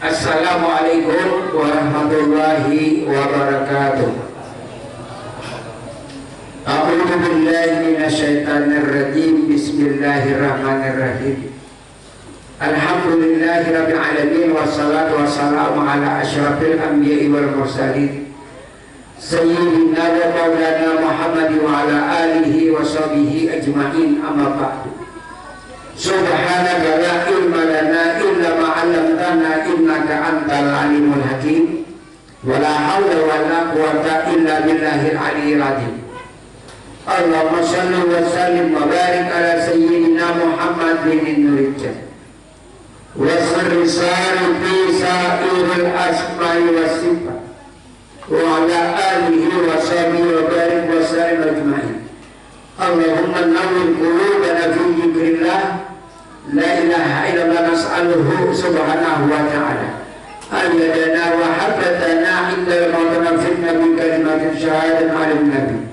Assalamualaikum warahmatullahi wabarakatuh. A'udzu billahi minasyaitonir rajim. Bismillahirrahmanirrahim. Alhamdulillahirabbil alamin wassalatu wassalamu ala asyrafil anbiya'i wal mursalin sayyidina wa maulana Muhammad wa ala alihi wa sahbihi ajma'in, amma ba'du. Subhanaka la ilma lana illa ma 'allamtana innaka antal alimul hakim. Wa la haula wa la quwwata illa billahil aliyyil azim. Allahumma shalli wa sallim wa barik ala sayyidina Muhammad bin Nurijah wa sirri fi sa'iril asma'i was sifat wa ala alihi wa sahbihi wa barik wa sallim ajma'in. Allahumma nawwir qulubana fi dzikrillah. La ilaha illallah nas'aluhu subhanahu wa ta'ala ayyadana wa habbatana indal mawtana fi nabi kalimatin syahadan alim nabi.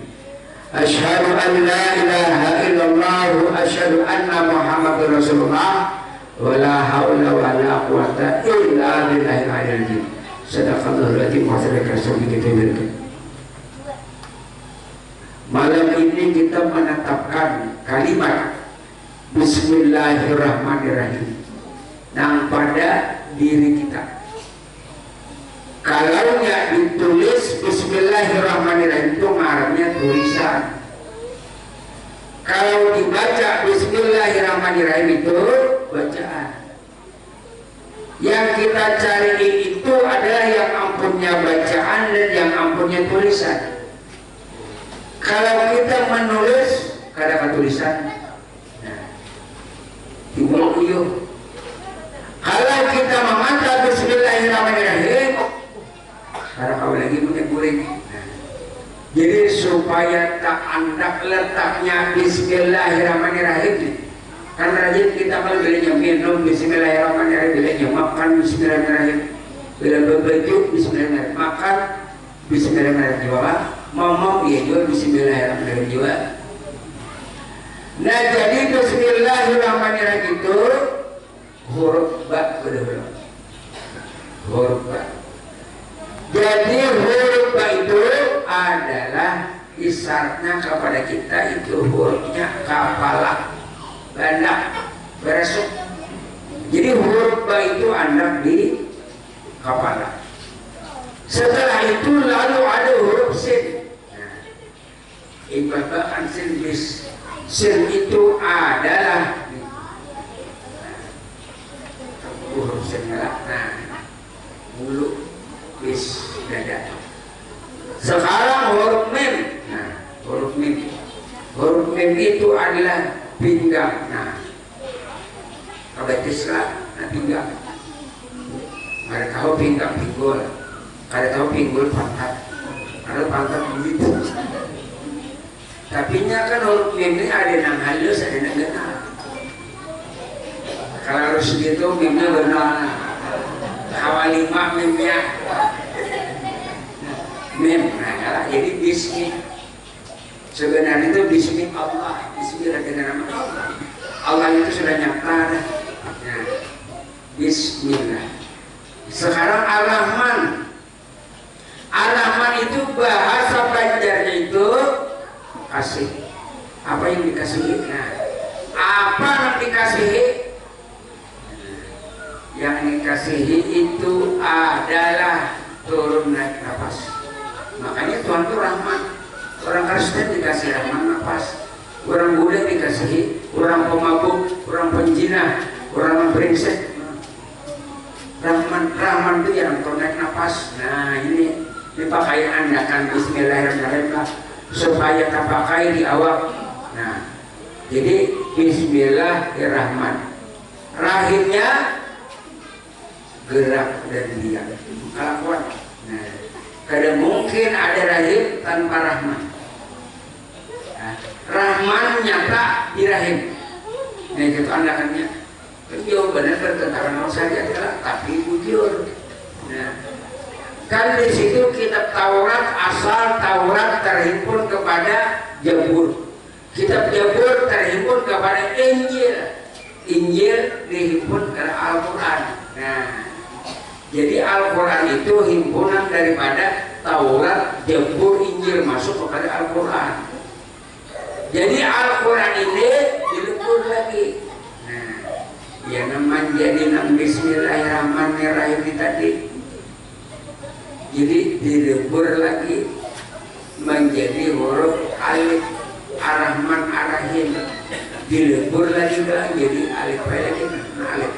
Asyhadu an la ilaha illallah wa asyhadu anna muhammadar rasulullah wa la hawla wa la quwwata illa billahil aliyyil azim. Sadaqallahul azim wa sadaqa rasulul karim. Malam ini kita menetapkan kalimat Bismillahirrahmanirrahim yang pada diri kita. Kalau nggak ditulis Bismillahirrahmanirrahim itu ngarannya tulisan. Kalau dibaca Bismillahirrahmanirrahim itu bacaan. Yang kita cari itu adalah yang ampunnya bacaan dan yang ampunnya tulisan. Kalau kita menulis kata tulisan, dibuang. Kalau kita memantau Bismillahirrahmanirrahim, karena kau lagi punya guring. Jadi supaya tak andak letaknya Bismillahirrahmanirrahim. Karena rajin kita kalau bilanya minum Bismillahirrahmanirrahim, bilanya makan Bismillahirrahmanirrahim, bila berbaju Bismillahirrahmanirrahim, makan Bismillahirrahmanirrahim juga, ngomong ya juga Bismillahirrahmanirrahim juga. Nah, jadi Bismillahirrahmanirrahim itu huruf ba, huruf ba. Jadi huruf ba itu adalah isyaratnya kepada kita itu hurufnya kepala, bandak, beresuk. Jadi huruf ba itu anak di kepala. Setelah itu lalu ada huruf sin. Nah, ibaratkan sin bis. Sin itu adalah huruf sin, nah, mulut, bis, dada. Sekarang huruf mim. Nah, huruf mim. Huruf mim itu adalah pinggang. Nah, kabetislah, nah pinggang. Ada tahu pinggang pinggul, ada tahu pinggul pantat, ada pantat begitu. Tapi nya kan huruf mim ini ada yang halus, ada yang genap. Kalau harus gitu mimnya benar. Awal 5 mimnya mim. Nah, jadi bismi. Sebenarnya itu bismi Allah. Bismi dengan nama Allah. Allah itu sudah nyata. Nah, bismillah. Sekarang Ar-Rahman. Ar-Rahman itu bahasa Banjarnya itu kasih. Apa yang dikasihi? Nah, apa yang dikasihi? Yang dikasihi itu adalah turun naik nafas. Makanya Tuhan itu Rahman. Orang Kristen dikasih Rahman nafas. Orang Buddha dikasihi, orang pemabuk, orang penjina, orang brengsek. Rahman itu yang turun naik nafas. Nah, ini dipakai andakan Bismillahirrahmanirrahim supaya tak pakai di awal. Nah, jadi Bismillahirrahmanirrahim. Rahimnya gerak dan diam, kelakuan. Nah, kadang mungkin ada rahim tanpa rahman. Nah, rahman nyata di rahim. Nah, itu andakannya. Jauh benar bertentangan saja adalah tapi bujur. Nah, kan di situ kitab Taurat, asal Taurat terhimpun kepada Jabur. Kitab Jabur terhimpun kepada Injil. Injil dihimpun ke Al-Quran. Nah, Jadi Al-Quran itu himpunan daripada Taurat, Zabur, Injil masuk kepada Al-Quran. Jadi Al-Quran ini dilebur lagi. Nah, ya namanya jadi nam Bismillahirrahmanirrahim ini tadi. Jadi dilebur lagi menjadi huruf alif Ar-Rahman Ar-Rahim. Dilebur lagi jadi alif lagi, alif.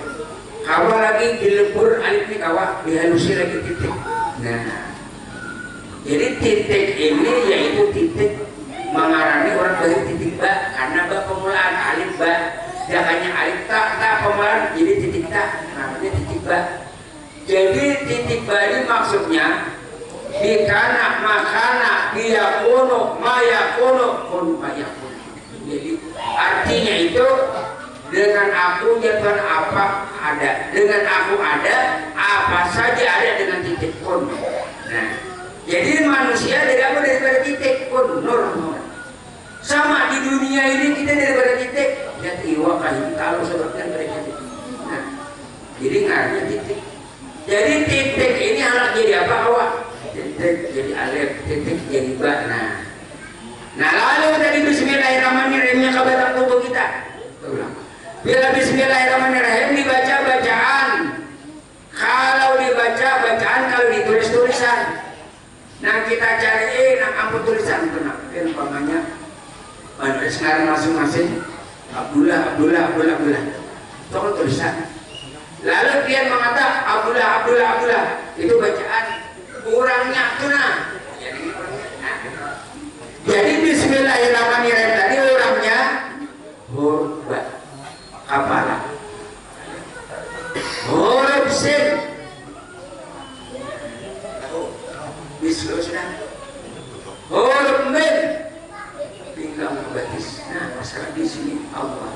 Kawa lagi dilebur alif ini kawa dihalusi lagi titik. Nah, jadi titik ini yaitu titik mengarani orang dari titik ba karena ba pemulaan alif ba. Jangannya alif tak pemulaan jadi titik tak namanya titik ba. Jadi titik ba ini maksudnya bikana makana biyakunu mayakunu kun mayakun. Jadi artinya itu dengan aku jatuhan apa ada, dengan aku ada apa saja ada dengan titik kun. Nah, jadi manusia dari apa daripada titik kun nur. Sama di dunia ini kita daripada titik jadi iwakah kalau sebabnya mereka titik. Nah, jadi ngarnya titik. Jadi titik ini anak jadi apa awak? Titik jadi alif, titik jadi ba. Nah lalu dari Bismillahirrahmanirrahimnya kabar tubuh kita. Bila Bismillahirrahmanirrahim dibaca bacaan, kalau dibaca bacaan, kalau ditulis tulisan. Nah kita cari ampun tulisan benar. Umpamanya sekarang masing-masing Abdullah. Itu tulisan. Lalu dia mengatakan Abdullah. Itu bacaan. Kurangnya tuh nah. Jadi Bismillahirrahmanirrahim tadi orangnya huruf ba kepala, huruf sin Bismillah sudah, huruf min pinggang betis. Nah masalah di sini Allah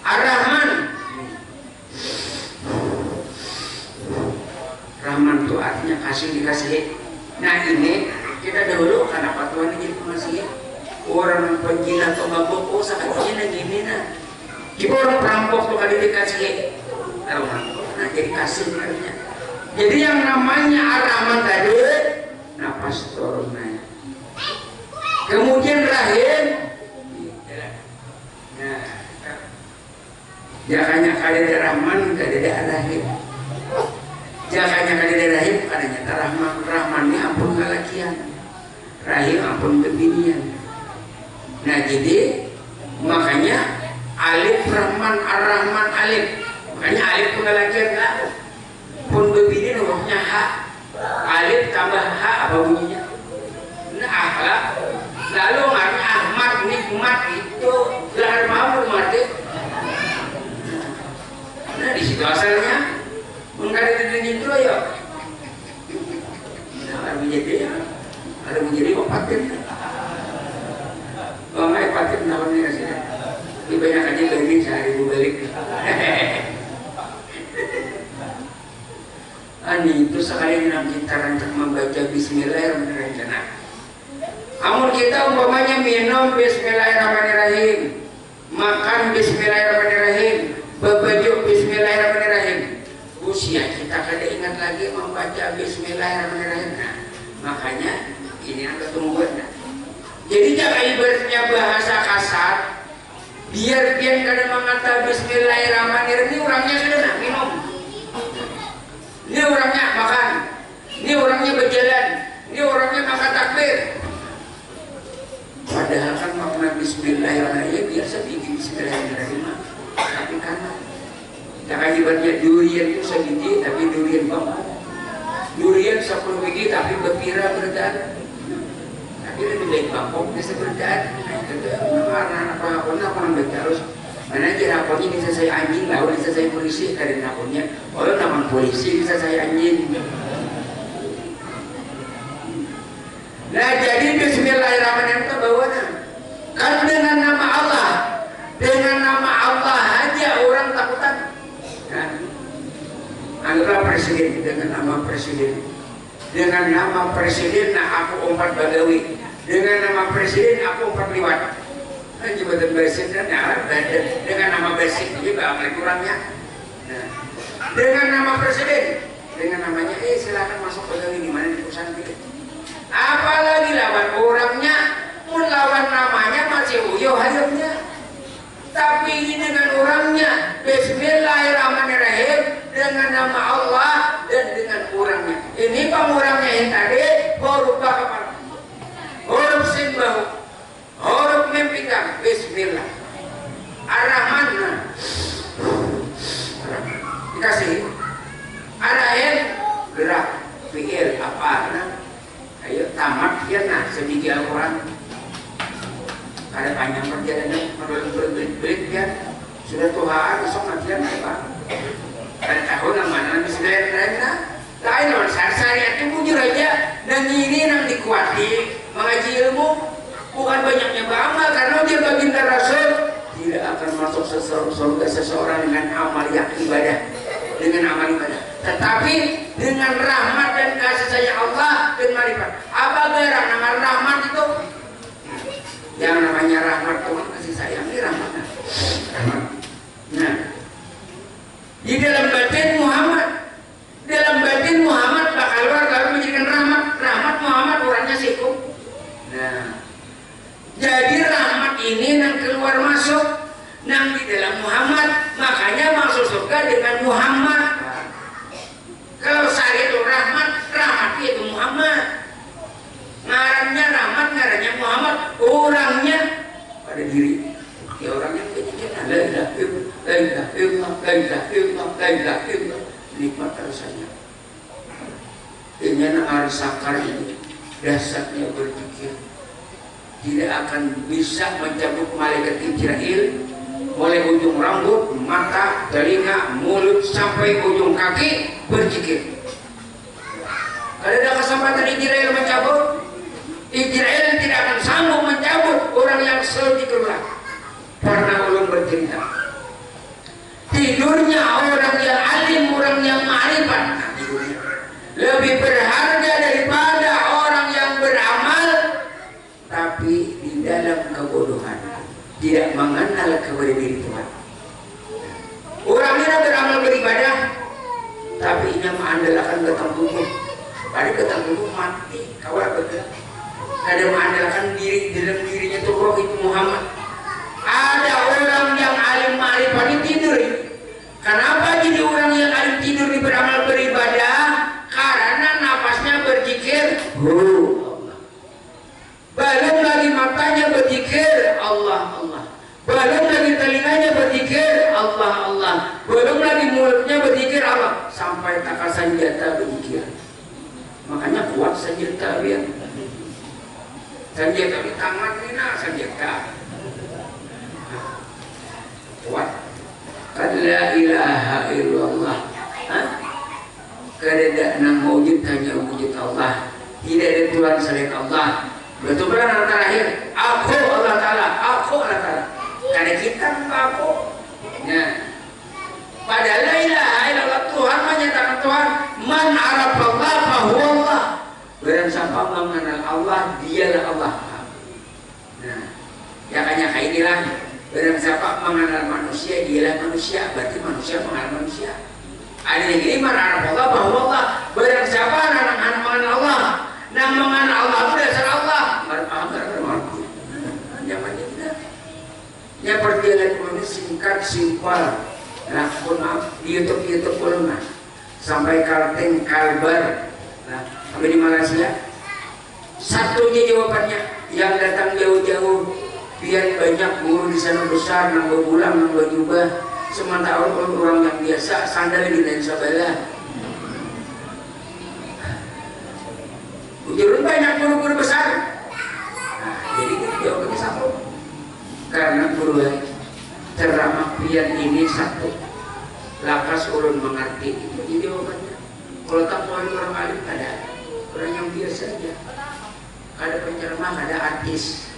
Ar-Rahman. Rahman itu artinya kasih dikasih. Nah ini kita dahulu kenapa Tuhan ini jadi pengasih? Orang penjilat atau mabuk, oh sakitnya gini nah. Kita orang perampok tuh kali dikasih. Nah jadi kasih artinya. Jadi yang namanya Ar-Rahman tadi napas turunnya. Kemudian Rahim. Nah, jakanya kali Rahman kali Rahim. Jakanya kali Rahim karena Rahman ini ampun kalakian, Rahim ampun kebinian. Nah jadi makanya alif Rahman Ar-Rahman alif, makanya alif pengalakian lah pun bebini hurufnya ha, alif tambah ha apa bunyinya? Nah akhlak. Lalu artinya Ahmad nikmat itu gelar mahmud mati. Nah di situ asalnya. Mengkari itu ya, ada menjadi opatin, nggak opatin namanya sih. Ini banyak aja beli sehari balik. Ani itu sekali dalam kita rancang membaca Bismillahirrahmanirrahim. Amun kita umpamanya minum Bismillahirrahmanirrahim, makan Bismillahirrahmanirrahim, berbaju Bismillahirrahmanirrahim. Usia kita kada ingat lagi membaca Bismillahirrahmanirrahim. Nah, makanya ini yang ketungguan. Jadi jangan ibaratnya bahasa kasar, biar dia kada mengata Bismillahirrahmanirrahim. Ini orangnya sudah nak minum, ini orangnya makan, ini orangnya berjalan, ini orangnya makan takbir. Padahal kan makna Bismillahirrahmanirrahim biasa bikin Bismillahirrahmanirrahim, tapi karena jangan ibaratnya durian itu segini tapi durian bangku, durian 10 biji tapi berpira berdarah, tapi lebih baik bangkok bisa berdarah. Nah itu anak apa namanya harus mana aja rapornya bisa saya anjing lah, bisa saya polisi dari rapornya, kalau nama polisi bisa saya anjing. Nah jadi Bismillahirrahmanirrahim itu bawahnya kan dengan nama Allah, dengan nama Allah aja orang takutan. Nah, anggaplah presiden dengan nama presiden, dengan nama presiden nah aku 4 bagawi, dengan nama presiden aku 4 liwat. Kan jabatan presiden nah dengan nama basic juga paling kurangnya. Nah, dengan nama presiden, dengan namanya, silakan masuk pegawai di mana di perusahaan kita. Apalagi lawan orangnya, pun lawan namanya masih uyo hayamnya. Tapi ini dengan orangnya, Bismillahirrahmanirrahim, dengan nama Allah dan dengan orangnya. Ini pengurangnya yang tadi huruf kepala, huruf sin bahu, huruf mim pinggang, Bismillah. Ar-Rahman, dikasih Ar-Rahim, gerak fi'il apa nah? Ayo tamat ya nah sedikit Al-Quran. Ada panjang perjalanan berbelit-belit ya. Sudah Tuhan besok nanti apa? Ada tahun yang mana lebih selain nah. Lain orang syariat itu jujur aja dan ini yang dikuati mengaji ilmu bukan banyaknya beramal karena dia baginda Rasul tidak akan masuk surga seseorang dengan amal yang ibadah, dengan amal ibadah. Tetapi dengan rahmat dan kasih sayang Allah dan marifat. Apa gerak nama rahmat itu? Yang namanya rahmat Tuhan kasih sayang ini rahmatnya. Nah, di dalam batin Muhammad bakal keluar kalau menjadikan rahmat Muhammad orangnya siku. Nah, jadi rahmat ini yang keluar masuk yang di dalam Muhammad, makanya masuk surga dengan Muhammad. Kalau saya itu rahmat itu Muhammad. Ngarannya rahmat, ngarannya Muhammad, orangnya pada diri. Ya orangnya penyakitnya la ilaha illallah, nikmat rasanya. Dengan arsakar ini dasarnya berpikir tidak akan bisa mencabut malaikat Israel mulai ujung rambut, mata, telinga, mulut sampai ujung kaki berzikir. Kalau ada kesempatan Israel mencabut, Israel tidak akan sanggup mencabut orang yang sezikirullah. Karena ulun bercerita tidurnya orang yang alim, orang yang ma'rifat lebih berharga daripada orang yang beramal tapi di dalam kebodohan, tidak mengenal kepada diri Tuhan. Orang ini beramal beribadah tapi ini mengandalkan ketang tubuh, pada ketang tubuh mati kawal bergerak. Ada mengandalkan diri, dalam dirinya itu roh itu Muhammad. Ada orang yang alim ma'rifat tidur. Kenapa jadi orang yang alim tidur di beramal beribadah? Karena nafasnya berzikir Allah. Belum lagi matanya berzikir Allah. Belum lagi telinganya berzikir Allah. Belum lagi mulutnya berzikir Allah. Sampai takal senjata berzikir. Makanya kuat senjata dia. Senjata di tangan ini senjata kuat. La ilaha illallah. Kada nang wujud hanya wujud Allah. Tidak ada Tuhan selain Allah. Betul-betul yang terakhir, aku Allah Ta'ala, aku Allah Ta'ala. Karena kita aku. Nah, pada la ilaha illallah Tuhan menyatakan Tuhan, man arafallah fahuwa Allah. Barang siapa mengenal Allah, dialah Allah. Nah, ya kayaknya kayak inilah. Barang siapa mengenal manusia, dialah manusia. Berarti manusia mengenal manusia. Ada yang ini man arafallah fahuwa Allah. Barang siapa anak-anak mengenal Allah, yang mengenal Allah itu dasar Allah. Zamannya tidak. Ya perjalanan ini singkat, simpel. Nah, maaf di YouTube belum nah. Sampai Kalteng, Kalbar. Nah, sampai di Malaysia. Satunya jawabannya yang datang jauh-jauh. Biar banyak guru di sana besar, nambah bulan, nambah jubah. Sementara orang yang biasa sandal di lain sebelah. Jadi banyak guru-guru besar. Nah, jadi jawabannya satu. Karena guru ceramah pian ini satu. Lakas ulun mengerti itu jawabannya. Kalau tak mau orang alim ada orang yang biasa aja. Ada penceramah, ada artis.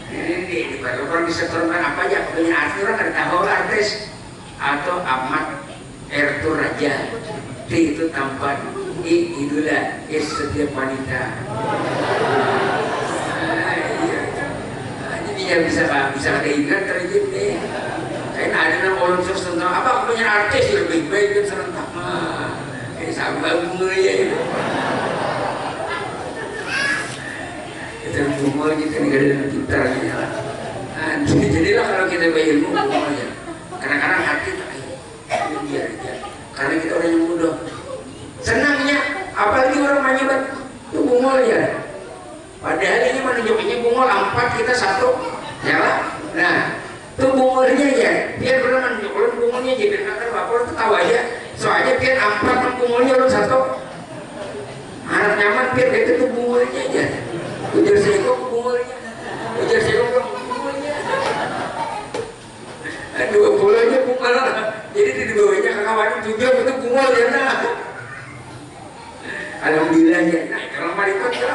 Ini orang disetorkan apa aja? Punya artis orang ada tahu artis atau Ahmad Ertur Raja. Itu tampan. Idola setiap wanita. Jadi ya bisa ada ingat terjadi. Kayak ada nama orang serentak apa aku punya artis lebih baik kan serentak mah sabar bunga ya itu kita bunga kita nih ada dengan pintar gitu lah. Jadilah kalau kita bayar ilmu bunganya kadang-kadang hati tak biar aja karena kita orang yang mudah senangnya apalagi orang menyebut itu bungol ya padahal ini menunjukkannya bungol 4 kita 1 ya lah. Nah itu bungolnya ya biar benar menunjukkan bungolnya jadi biar bapak itu tahu aja soalnya biar 4 bungolnya orang 1 anak nyaman biar itu tuh bungolnya aja ujar sego bungolnya ujar sego bungolnya 20 aja bungol jadi di bawahnya kawan 7 itu bungol ya nah alhamdulillah ya nah kalau marifat ya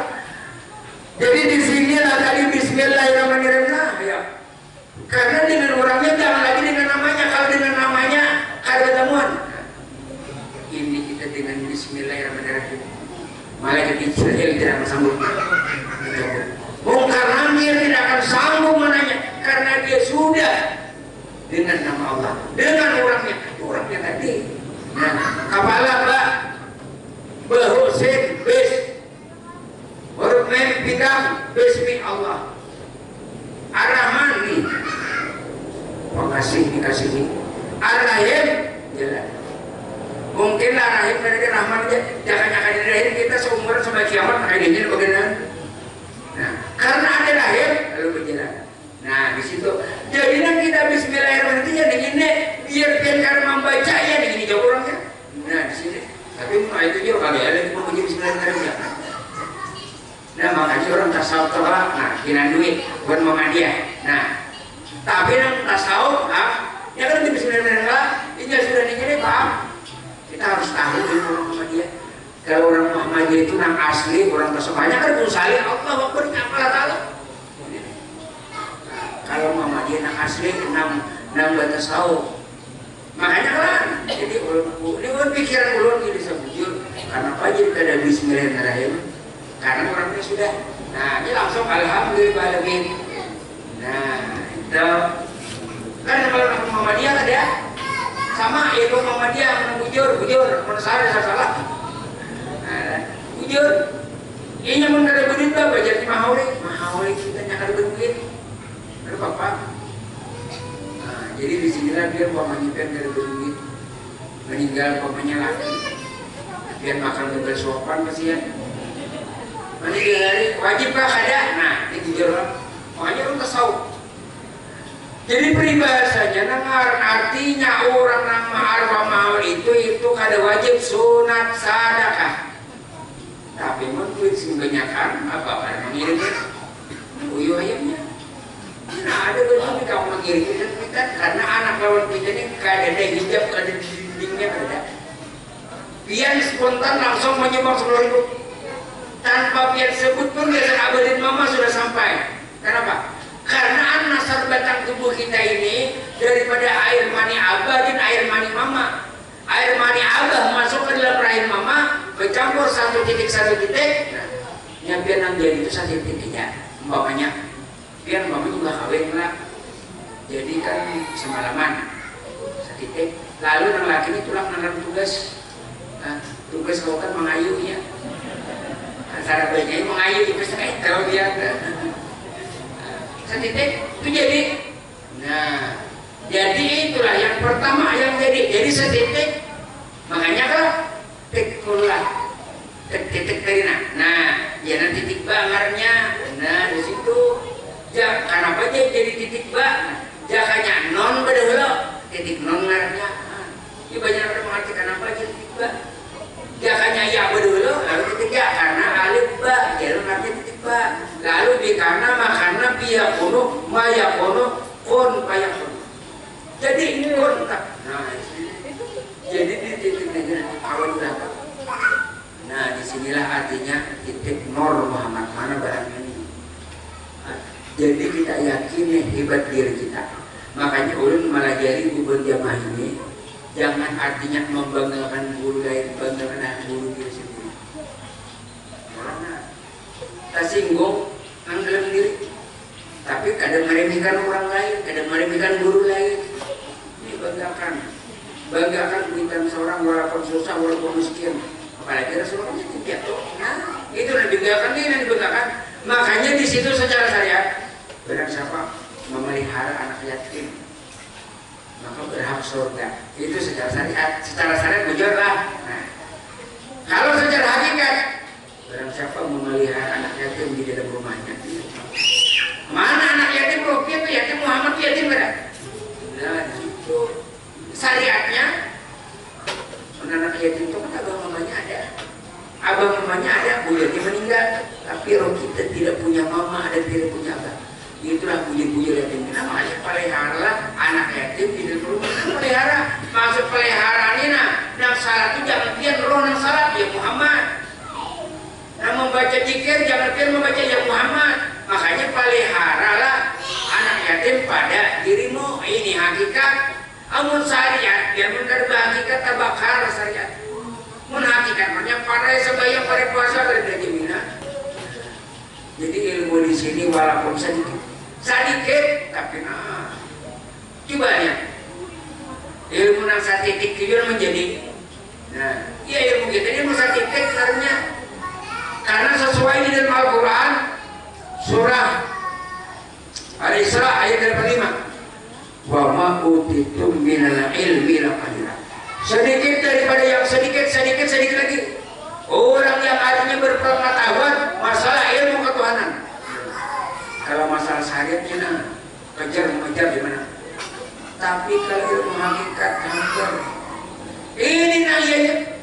jadi di sini lah tadi bismillahirrahmanirrahim nah ya karena dengan orangnya jangan lagi dengan namanya kalau dengan namanya ada temuan ini kita dengan bismillahirrahmanirrahim malaikat Israel tidak akan sanggup karena dia tidak akan sanggup menanya karena dia sudah dengan nama Allah dengan orangnya tadi nah kepala Pak Bahusin bis huruf mem bidang bismi Allah Ar-Rahman nih pengasih dikasihi Ar-Rahim jalan mungkinlah Rahim dari Rahman aja jangan Rahim kita seumur sampai kiamat akhirnya bagaimana nah karena ada Rahim lalu berjalan nah di situ jadinya kita bismillahirrahmanirrahim ya begini biar karena membaca ya begini jauh orangnya nah di sini tapi itu juga kalau ada yang mau menjadi bismillahirrahmanirrahim nah makanya orang tasawuf tolak nah kina duit buat Muhammadiyah nah tapi yang tasawuf ya kan lebih bismillahirrahmanirrahim ini sudah digini paham kita harus tahu ilmu orang Muhammadiyah kalau orang Muhammadiyah itu yang asli orang tasawuf banyak kan musali Allah Akbar apalah taala kalau Muhammadiyah yang asli enam tasawuf makanya kan jadi ini kan pikiran ulun ini sebujur karena apa jadi ada bismillahirrahmanirrahim karena orangnya sudah nah ini langsung alhamdulillahirrahmanirrahim nah itu kan kalau Muhammadiyah ada sama yaitu Muhammadiyah bujur menasara salah nah, bujur ini yang ada berit apa jadi mahawli kita nyakar berit ada apa jadi disinilah biar pamannya biar dari beduit meninggal pamannya laki biar makan berbeda sopan kasihan meninggal hari wajibkah ada nah ini jujur makanya orang tasawuf jadi peribahasanya nangar artinya orang nang ma'arwa ma'al itu kada wajib sunat sadakah tapi mungkin sebanyakan apa mengirimnya uyuh ayamnya nah ada begini kamu mengirim kita karena anak lawan kita ini kada ada hijab kada dindingnya ada biar spontan langsung menyebar seluruh hidup tanpa biar sebut pun biasa abadin mama sudah sampai kenapa? Karena nasar batang tubuh kita ini daripada air mani abah dan air mani mama air mani abah masuk ke dalam rahim mama bercampur satu titik nah, yang biar nanti jadi itu satu titiknya umpamanya biar mama juga kawin lah jadi kan semalaman setitik lalu yang laki ini tulang nang tugas tugas kau kan mengayuhnya antara baiknya mengayu juga sekali tahu dia setitik itu jadi nah jadi itulah yang pertama yang jadi setitik makanya kan titik dari nah ya nanti titik bangarnya nah di situ ya kenapa aja jadi titik ba jakanya non bedahula titik non ngarnya ini banyak orang mengerti kenapa aja titik ba jakanya ya bedahula lalu titik ya karena alif ba jadi ngerti titik ba lalu di karena makana biyakuno mayakuno kon payakuno jadi ini kontak nah jadi di titik dengan awal belakang nah disinilah artinya titik nor Muhammad mana barangnya ini jadi kita yakin hebat diri kita makanya ulun melajari gubern jamaah ini jangan artinya membanggakan guru lain banggakan guru diri sendiri karena tak singgung dalam diri tapi kadang meremehkan orang lain kadang meremehkan guru lain banggakan kuitan seorang walaupun susah walaupun miskin, apalagi Rasulullah tidak tuh. Nah, itu yang dibanggakan, ini yang dibanggakan. Makanya di situ secara syariat, barang siapa memelihara anak yatim maka berhak surga. Itu secara syariat bejarlah. Nah, kalau secara hakikat, barang siapa memelihara anak yatim di dalam rumahnya, mana anak yatim Rofi itu yatim Muhammad yatim berapa? Nah, itu syariatnya anak yatim itu kan abang mamanya ada, buyutnya meninggal, tapi Rofi tidak punya mama dan tidak punya abang. Itulah buyut yatim. Kenapa aja pelihara anak yatim di dalam rumah? Pelihara, maksud peliharaan ini nah salat itu jangan pian roh nang salat ya Muhammad. Nah membaca zikir jangan pian membaca ya Muhammad. Makanya peliharalah anak yatim pada dirimu. Ini hakikat. Amun syariat yang mengerba hakikat tabakar syariat. Mun hakikat makanya pada sebaya pada puasa pada jaminan. Jadi ilmu di sini walaupun sedikit tapi coba ya ilmu yang satitik itu menjadi iya ilmu kita ini satitik karena sesuai di dalam Al-Quran surah Al-Isra ayat 5 wa ma utitum minal ilmi laqalila, sedikit daripada yang sedikit lagi orang yang artinya berpengetahuan masalah ilmu ketuhanan. Kalau masalah syariatnya mengejar di mana? Tapi kalau ilmu hakikat hampir ini nanya.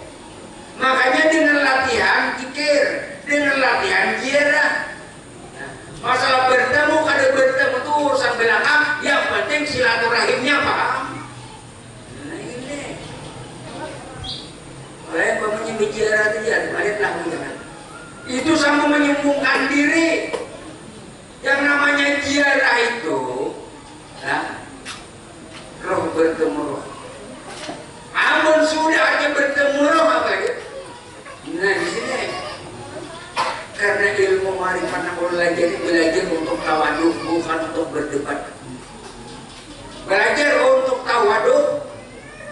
Makanya dengan latihan zikir, dengan latihan ziarah. Masalah bertemu kada bertemu itu urusan belakang, yang penting silaturahimnya paham. Nah ini. Oleh pemanya bicara itu ya, lihatlah jangan. Itu sama menyembuhkan diri. Yang namanya ziarah itu roh bertemu roh. Amun sudah aja bertemu roh apa ya? Nah di sini karena ilmu marifat belajar untuk tawaduk bukan untuk berdebat. Belajar untuk tawaduk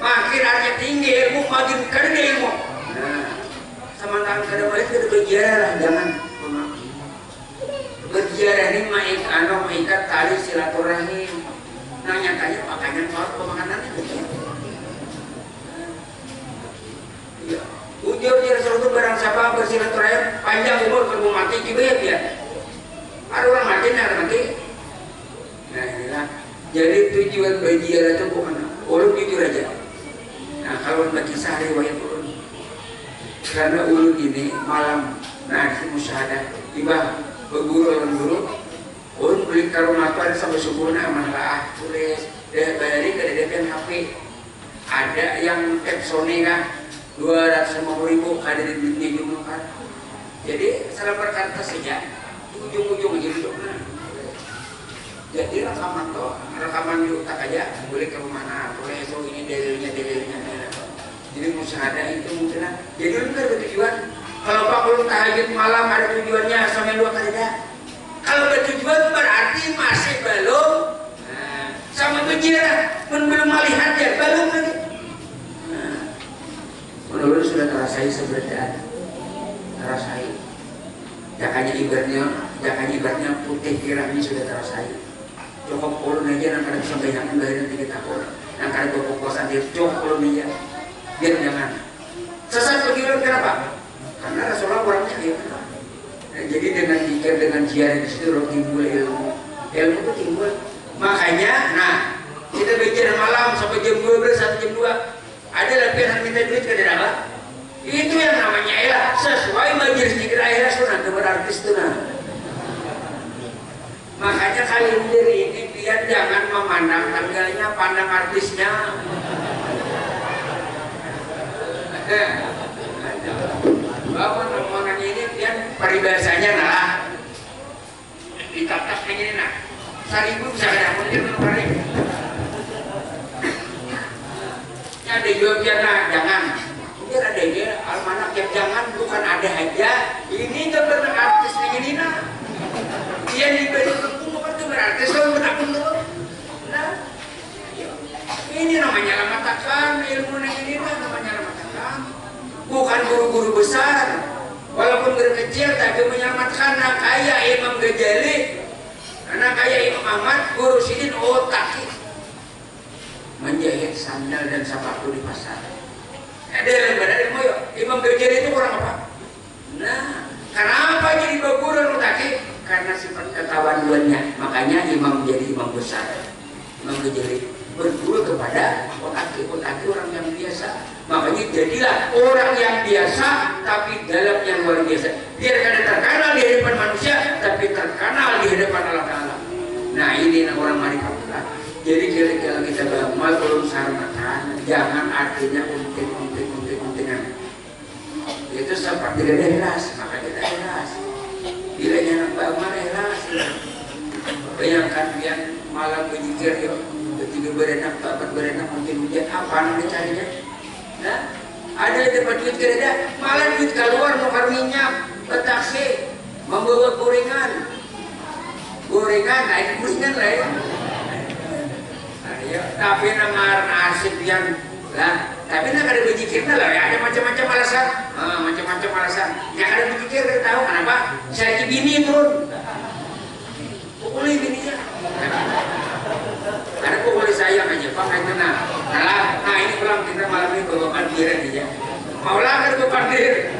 makin artinya tinggi ilmu makin kerja ilmu. Nah sementara kada balik kada berziarah jangan. Berziarah ini mengikat tali silaturahim. Nanya-tanya pakaian soal pemakanan itu. Ya. Ujar Rasul itu barang siapa bersilaturahim panjang umur kamu mati juga ya. Ada orang mati nanti. Nah inilah. Jadi tujuan berziarah itu bukan ulun jujur aja. Nah kalau bagi kisah riwayat ulun, karena ulun ini malam nasi musyahadah tiba berguru ulun beli karumapan sampai subuhna malah tulis dari kededekan HP ada yang Epsone kah 250.000 kada di jumlah kan. Jadi salah berkata saja ujung-ujung aja hidupnya. Jadi rekaman yuk tak aja boleh ke mana tulis so ini dalilnya. Jadi musyahadah itu mungkin jadi ulun kan bertujuan. Kalau Pak belum tahajud malam ada tujuannya sampai 2 kali dah. Kalau bertujuan berarti masih belum sama berziarah, belum melihat ya belum lagi. Menurut sudah terasai sebenarnya, terasai. Jangan ibaratnya putih kiranya sudah terasai. Cukup ulun aja yang kada bisa bayangkan bayaran 3 tahun, yang kada berpuasa dia cukup ulun aja. Biar jangan. Sesat begini kenapa? Karena Rasulullah orangnya gitu. Nah, jadi dengan zikir dengan ziarah di situ timbul ilmu itu timbul. Makanya, kita bicara malam sampai jam 12 sampai jam 2 ada latihan minta duit ke dalam. Itu yang namanya elah sesuai majelis zikir akhirat sunat berarti sunat. Makanya kalian diri ini biar jangan memandang tanggalnya, pandang artisnya. Bahwa omongan ini dia peribahasanya ditaptas begini 1.000 bisa kada mungkin kemarin. Ada juga biar jangan. Biar ada dia almanak yang jangan bukan ada aja. Ini gambar artis begini Dia diberi bukan gambar artis kalau menakun tuh. Nah, ini namanya selamatkan nak kaya Imam Ghazali, anak kaya Imam Ahmad, guru sidin otak menjahit sandal dan sepatu di pasar. Ada yang benar moyo. Imam Ghazali itu orang apa? Nah, kenapa jadi baguru otak? Karena sifat ketawaduannya. Makanya Imam jadi imam besar. Imam Ghazali berguru kepada otak orang yang biasa. Makanya jadilah orang yang biasa tapi dalam yang luar biasa. Biar kada terkenal di hadapan manusia tapi terkenal di hadapan Allah Ta'ala. Nah ini orang marifat. Jadi kalau kita beramal belum saranakan, jangan artinya unting-untingan. Itu sempat tidak ikhlas, maka kita ikhlas. Bila yang beramal ikhlas. Bayangkan yang malam berzikir yuk, ketiga berenak, empat berenak mungkin hujan apa yang dicarinya? Nah, ada yang dapat duit kerja, malah duit keluar nukar minyak, betaksi, membawa gorengan, naik gorengan lah ya. Ya, tapi nama nasib yang lah, tapi nak ada berzikirnya lah ya, ada macam-macam alasan, macam-macam alasan. Yang ada berzikir kita tahu kenapa? Saya bini turun, pukuli bininya. Karena pukuli saya aja, Pak itu nah ini pulang kita malam ini bawa pandiran aja. Mau lah ke pandir.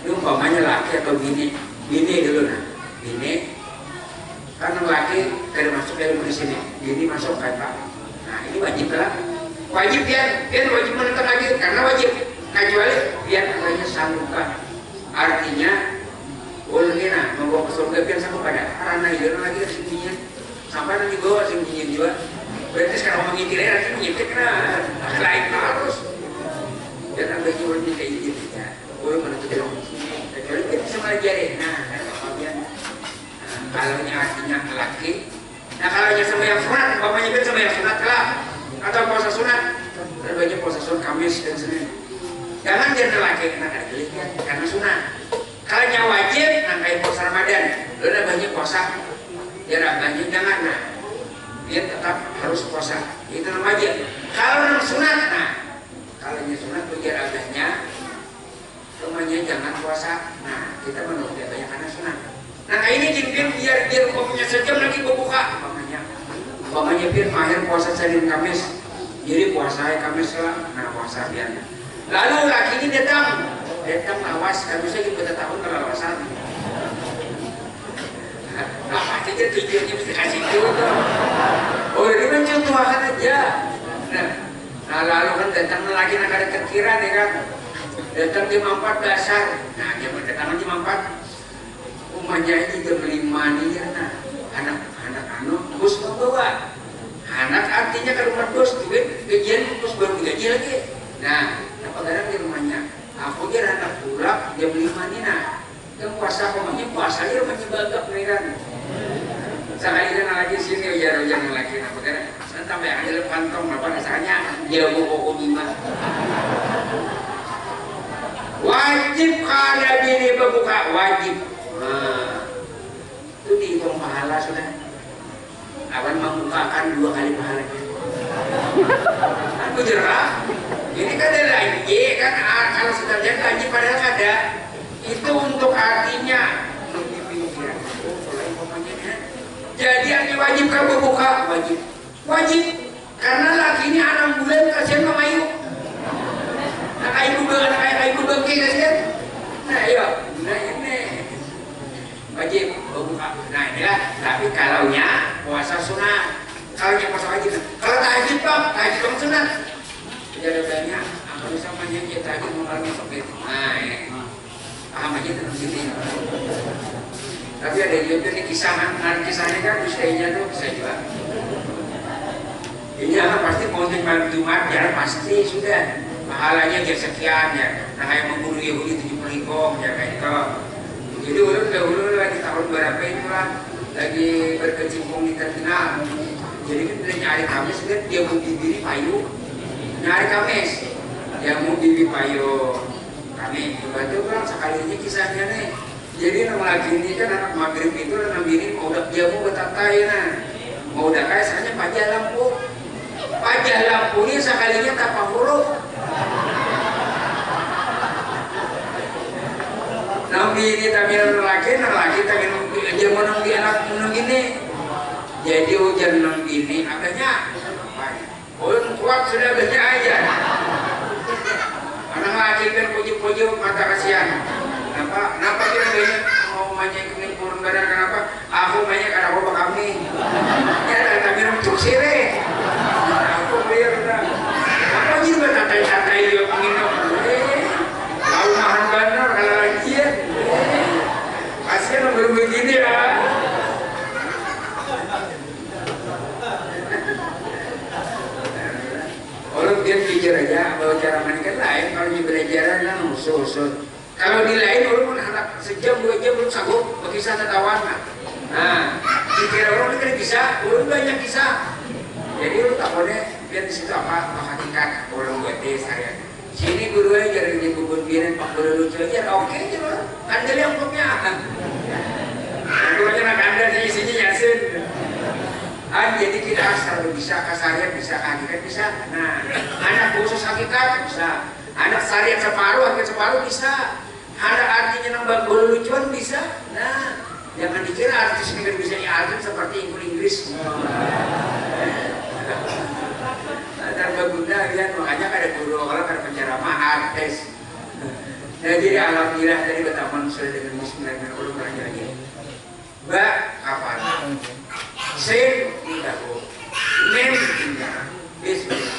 Ini umpamanya laki atau bini dulu bini. Karena laki dari masuk dari sini, bini masuk kan Pak. Nah ini wajib lah, wajib ya, wajib menentang lagi karena wajib. Kecuali biar katanya sanggupan, artinya ulina membawa ke surga biar sanggup pada karena hidup lagi sembunyian sampai nanti bawa sembunyian juga. Berarti sekarang mau ngintilnya nanti mengintil kena lain harus. Dan ada jiwa ini kayak gitu ya, boleh menutup dong. Kecuali kita bisa melajari, kalau ini artinya laki. Nah kalau nya sama yang sunat, bapaknya kan sama yang sunat lah, atau puasa sunat, terbanyak puasa sunat Kamis dan Senin. Jangan jadi laki kena ada ya, karena sunat. Kalau nya wajib, kayak puasa Ramadan, lo udah banyak puasa, ya banyak jangan nah, dia tetap harus puasa. Itu namanya wajib. Kalau yang sunat, nah kalau nya sunat tujuan agaknya, rumahnya jangan puasa. Nah kita menurut dia banyak karena sunat. Nah ini jimpin biar umpamanya sejam lagi berbuka umpamanya biar mahir puasa Senin Kamis jadi puasa Kamis lah, nah puasa biar lalu laki ini datang awas Kamis lagi pada tahun kelelasan apa aja tujuannya mesti kasih dulu oh ini mencontohkan aja nah lalu kan datang lagi nak ada kekiran ya kan datang jam 4 dasar nah jam kedatangan jam 4 umumnya ini jam 5 nih ya nah anak bos bawa anak artinya ke rumah bos duit gajian bos baru digaji lagi nah apa kadang di rumahnya aku kira anak pulang jam 5 nih nah yang puasa pokoknya puasa aja rumahnya bagap nih kan sekali kan lagi sini ujar lagi apa kira sampai ada kantong apa rasanya dia pokok 5 wajib kada bini berbuka wajib. Nah, itu dihitung pahala sudah. Akan membukakan 2 kali pahalanya. Aku jerah. Ini kan ada lagi kan kalau sudah jadi lagi padahal ada. Itu untuk artinya lebih pikiran. Jadi yang wajib kamu buka wajib. Karena laki ini 6 bulan kasihan Mama Ayu. Anak ibu bangke kasihan. Nah iya, nah ini wajib berbuka. Nah inilah, tapi kalau nya puasa sunat, kalau nya puasa wajib. Kalau tahajud Pak, tahajud kamu sunat. Jadi banyak, apa bisa menyanyi tahajud mengalami sakit. Nah ini, paham aja tentang sini. Tapi ada juga nih kisahnya kan bisa tuh bisa juga. Ini anak pasti konten malam Jumat, ya pasti sudah. Pahalanya dia sekian ya, nah kayak membunuh Yahudi 70 ekor ya kayak itu. Jadi dahulu lagi tahun berapa itulah lagi berkecimpung di terminal. Jadi kan dia nyari Kamis kan dia mau bibiri payu, nyari Kamis, dia mau bibiri payu kami. Coba itu kan sekalinya kisahnya nih. Jadi nama lagi ini kan anak maghrib itu anak bini mau udah dia mau betatai nah, mau udah kayak soalnya pajak lampu ini sekalinya tanpa huruf. Nabi ini tak minum laki tak minum dia mau nunggu anak minum gini. Jadi hujan minum gini agaknya. Ulun kuat sudah agaknya aja. Anak laki kan puji-puji mata kasihan. Kenapa kita banyak mau banyak kuning kurun badan kenapa? Aku banyak karena bapak kami. Ya tak minum cuk sire. Aku biar dah. Apa juga tatai-tatai yang minum. Kau mahan benar kalau lagi ya. Kasihan baru begini ya. Kalau dia belajar aja, bawa cara mandikan lain. Kalau dia belajar kan musuh. Kalau di lain orang pun anak sejam 2 jam belum sanggup berkisah tertawan. Nah, dikira orang kan bisa, orang banyak kisah. Jadi lu tak boleh biar di situ apa hakikat orang buat saya. Sini guru aja jadi di kebun biarin pak guru lucu aja, oke aja loh. Kandel yang punya. Guru aja nak kandel di sini yasin. Jadi kita asal bisa kasarian bisa hakikat bisa. Nah, anak khusus hakikat bisa. Anak syariat separuh, hakikat separuh bisa. Ada artinya nambah guru lucuan bisa. Nah, jangan dikira artis negeri bisa diatur seperti Inggris. Dan berguna lihat makanya ada guru orang ada penceramah artis. Nah, jadi alhamdulillah tadi bertaman sudah dengan bismillah dan ulun lagi. Mbak kapan? Sen tidak bu. Mem tidak. Bismillah.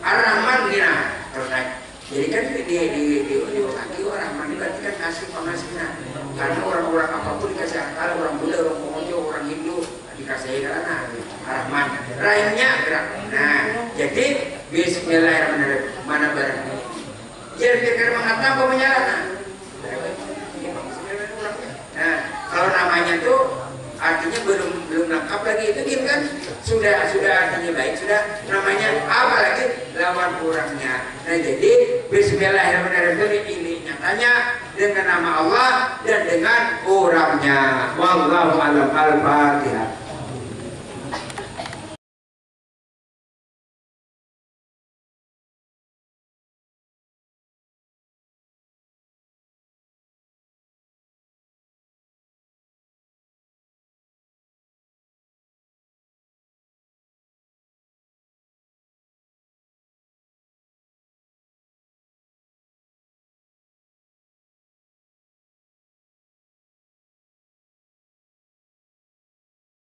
Ar-Rahman gina terkait. Jadi kan di kaki Ar-Rahman ini berarti kan kasih pengasihnya. Karena orang-orang apapun dikasih akal, orang Buddha, orang Mongolia, orang Hindu dikasih karena Ar-Rahman. Rahimnya gerak. Nah, jadi bismillahirrahmanirrahim. Mana barang? Jadi kira-kira mengatakan apa menyalahkan? Nah, kalau namanya tuh artinya belum lengkap lagi itu gitu kan sudah artinya baik sudah namanya apa lagi lawan kurangnya. Nah jadi bismillahirrahmanirrahim ini nyatanya dengan nama Allah dan dengan kurangnya. Wallahu a'lam. Al-Fatihah.